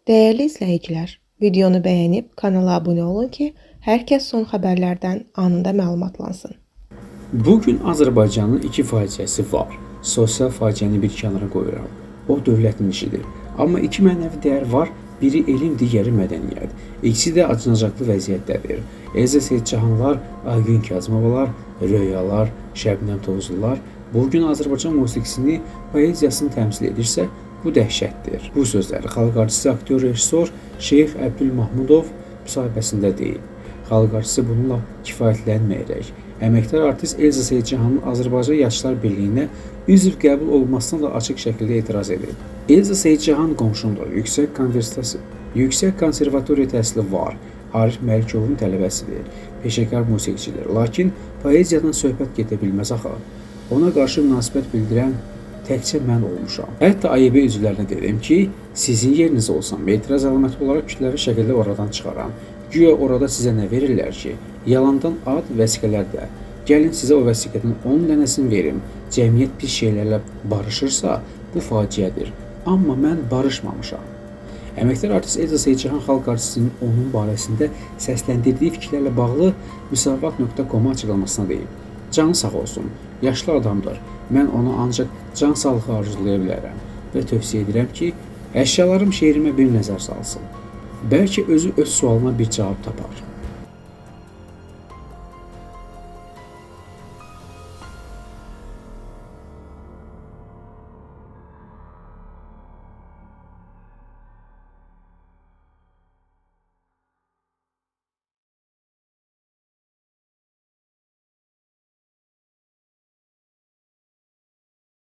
Değerli izləyicilər, videonu bəyənib kanala abunə olun ki, hər kəs son xəbərlərdən anında məlumatlansın. Bugün Azərbaycanın iki faciəsi var. Sosial faciəni bir kənara qoyuram. O dövlətin işidir. Amma iki mənəvi dəyər var. Biri elm, digəri mədəniyyət. İkisi də acınacaqlı vəziyyətdədir. Elza Seyidcahanlar, Aygün Kazımovalar, Röyalar, Şəbnəm Tovuzlular bugün Azərbaycan musiqisini, poeziyasını təmsil edirsə, bu dəhşətdir. Bu sözləri xalq artisti, aktyor, rejissor Şeyx Əbdülmahmudov müsahibəsində deyib. Xalq artisti bununla kifayətlənməyərək, əməkdar artist Elza Seyidcahanın Azərbaycan Yaşlılar Birliyinə üzv qəbul olunmasına da açıq şəkildə etiraz edib. Elza Seyidcahan qonşumdur, yüksək konservatoriya təhsili var, Arif Məlikovun tələbəsidir, peşəkar musiqiçidir. Lakin poeziyadan söhbət gedə bilməz axı. Ona qarşı münasibət bildirən təkcə mən olmuşam. Hətta AYB üzvlərinə dedim ki, sizin yeriniz olsam, etiraz əlaməti olaraq kütləvi şəkildə oradan çıxaram. Güya orada sizə nə verirlər ki? Yalandan ad, vəsiqələr də. Gəlin sizə o vəsiqədən 10 dənəsini verim. Cəmiyyət pis şeylərlə barışırsa, bu faciədir. Amma mən barışmamışam. Əməkdar artist Elza Seyidcahan xalq artistinin onun barəsində səsləndirdiyi fikirlərlə bağlı müsavat.com açıqlamasına deyib. Canı sağ olsun, yaşlı adamdır. Mən ona ancaq can sağlığı arzulaya bilərəm və tövsiyə edirəm ki, əşyalarım şeirimə bir nəzər salsın. Bəlkə özü öz sualına bir cavab tapar.